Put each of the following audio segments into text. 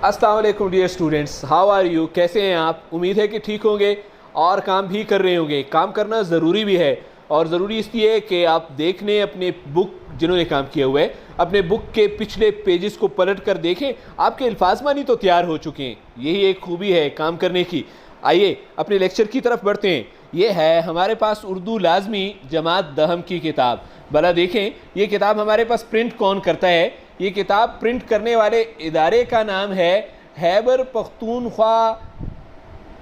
अस्सलाम वालेकुम dear students, how are you? कैसे हैं आप? उम्मीद है कि ठीक होंगे और काम भी कर रहे होंगे। काम करना ज़रूरी भी है और ज़रूरी इसलिए है कि आप देख लें अपने बुक, जिन्होंने काम किया हुआ है, अपने बुक के पिछले पेजेस को पलट कर देखें। आपके अल्फाजमानी तो तैयार हो चुके हैं। यही एक खूबी है काम करने की। आइए अपने लेक्चर की तरफ बढ़ते हैं। ये है हमारे पास उर्दू लाजमी जमात दहम की किताब। भला देखें ये किताब हमारे पास प्रिंट कौन करता है। ये किताब प्रिंट करने वाले इदारे का नाम है Khyber Pakhtunkhwa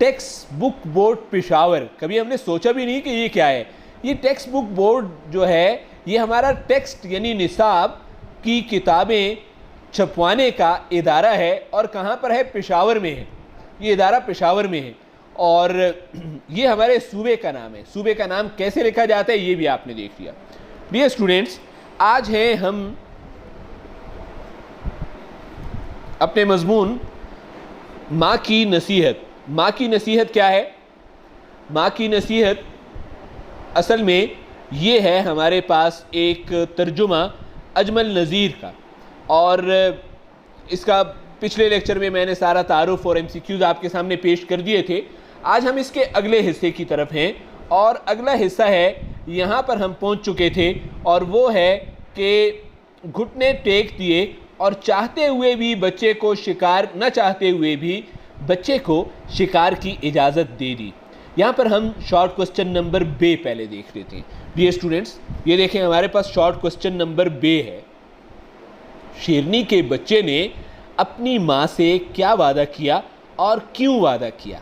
text book board Peshawar. कभी हमने सोचा भी नहीं कि ये क्या है। ये टेक्स्ट बुक बोर्ड जो है ये हमारा टेक्स्ट यानी निसाब की किताबें छपवाने का इदारा है। और कहाँ पर है? पेशावर में है। ये इदारा पेशावर में है और ये हमारे सूबे का नाम है। सूबे का नाम कैसे लिखा जाता है ये भी आपने देख लिया। डियर स्टूडेंट्स, आज हैं हम अपने मजमून माँ की नसीहत। माँ की नसीहत क्या है? माँ की नसीहत असल में ये है हमारे पास एक तर्जुमा अजमल नज़ीर का, और इसका पिछले लेक्चर में मैंने सारा तारुफ और MCQs आपके सामने पेश कर दिए थे। आज हम इसके अगले हिस्से की तरफ हैं और अगला हिस्सा है, यहाँ पर हम पहुँच चुके थे, और वो है कि घुटने टेक दिए और चाहते हुए भी बच्चे को शिकार, न चाहते हुए भी बच्चे को शिकार की इजाज़त दे दी। यहाँ पर हम शॉर्ट क्वेश्चन नंबर बे पहले देख लेते हैं। डियर स्टूडेंट्स, ये देखें हमारे पास शॉर्ट क्वेश्चन नंबर बे है। शेरनी के बच्चे ने अपनी माँ से क्या वादा किया और क्यों वादा किया?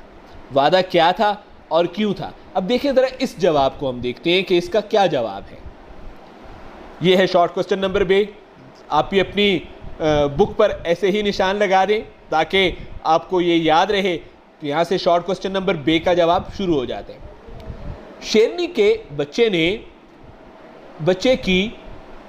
वादा क्या था और क्यों था? अब देखिए ज़रा इस जवाब को हम देखते हैं कि इसका क्या जवाब है। ये है शॉर्ट क्वेश्चन नंबर बे। आप भी अपनी बुक पर ऐसे ही निशान लगा दें ताकि आपको ये याद रहे। तो यहाँ से शॉर्ट क्वेश्चन नंबर बे का जवाब शुरू हो जाते हैं। शेरनी के बच्चे ने, बच्चे की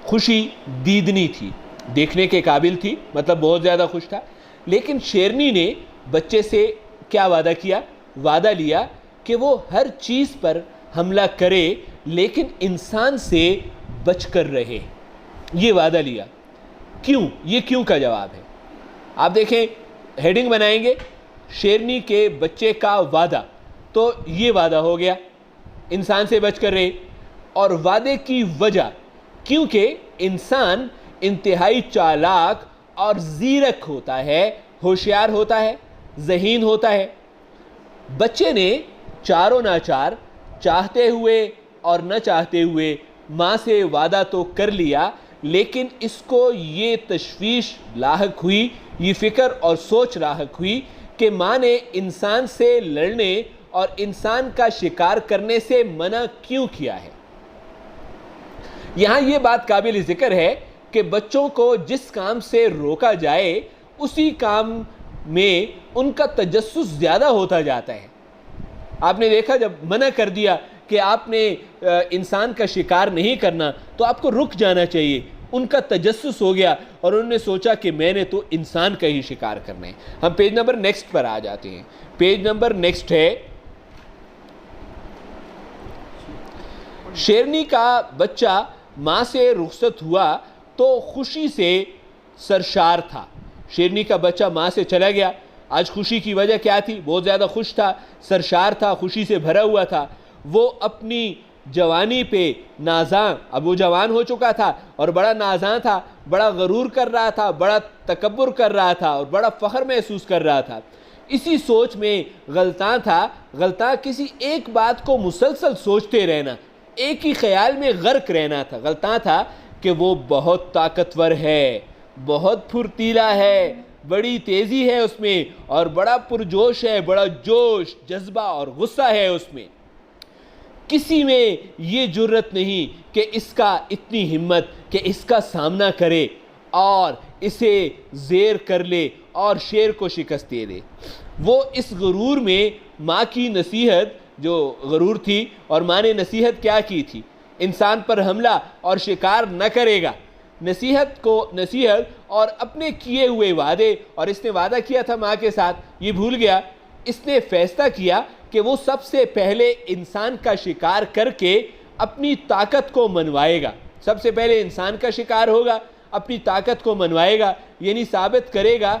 खुशी दीदनी थी, देखने के काबिल थी, मतलब बहुत ज़्यादा खुश था। लेकिन शेरनी ने बच्चे से क्या वादा किया? वादा लिया कि वो हर चीज़ पर हमला करे लेकिन इंसान से बचकर रहे। ये वादा लिया। क्यों? ये क्यों का जवाब है। आप देखें, हेडिंग बनाएंगे शेरनी के बच्चे का वादा, तो ये वादा हो गया इंसान से बचकर रहे। और वादे की वजह, क्योंकि इंसान इंतहाई चालाक और ज़ीरक होता है, होशियार होता है, ज़हीन होता है। बच्चे ने चारों नाचार, चाहते हुए और न चाहते हुए माँ से वादा तो कर लिया, लेकिन इसको ये तशवीश लाहक हुई, ये फ़िक्र और सोच लाहक हुई कि माँ ने इंसान से लड़ने और इंसान का शिकार करने से मना क्यों किया है। यहाँ ये बात काबिल ज़िक्र है कि बच्चों को जिस काम से रोका जाए उसी काम में उनका तजस्सुस ज़्यादा होता जाता है। आपने देखा, जब मना कर दिया कि आपने इंसान का शिकार नहीं करना, तो आपको रुक जाना चाहिए। उनका तजस्सुस हो गया और उन्होंने सोचा कि मैंने तो इंसान का ही शिकार करना है। हम पेज नंबर नेक्स्ट पर आ जाते हैं। पेज नंबर नेक्स्ट है, शेरनी का बच्चा माँ से रुखसत हुआ तो खुशी से सरशार था। शेरनी का बच्चा माँ से चला गया। आज खुशी की वजह क्या थी? बहुत ज़्यादा खुश था, सरशार था, खुशी से भरा हुआ था। वो अपनी जवानी पे नाज़ां, अब वो जवान हो चुका था और बड़ा नाज़ां था, बड़ा गरूर कर रहा था, बड़ा तकब्बुर कर रहा था और बड़ा फ़ख्र महसूस कर रहा था। इसी सोच में गलतां था। गलतां किसी एक बात को मुसलसल सोचते रहना, एक ही ख्याल में गर्क रहना था। गलतां था कि वो बहुत ताकतवर है, बहुत फुर्तीला है, बड़ी तेज़ी है उसमें और बड़ा पुरजोश है, बड़ा जोश, जज्बा और गुस्सा है उसमें। किसी में ये जुर्रत नहीं कि इसका इतनी हिम्मत कि इसका सामना करे और इसे ज़ेर कर ले और शेर को शिकस्त दे दे। वो इस गरूर में माँ की नसीहत, जो गरूर थी, और माँ ने नसीहत क्या की थी? इंसान पर हमला और शिकार न करेगा। नसीहत और अपने किए हुए वादे, और इसने वादा किया था माँ के साथ, ये भूल गया। इसने फैसला किया कि वो सबसे पहले इंसान का शिकार करके अपनी ताकत को मनवाएगा। सबसे पहले इंसान का शिकार होगा, अपनी ताकत को मनवाएगा, यानी साबित करेगा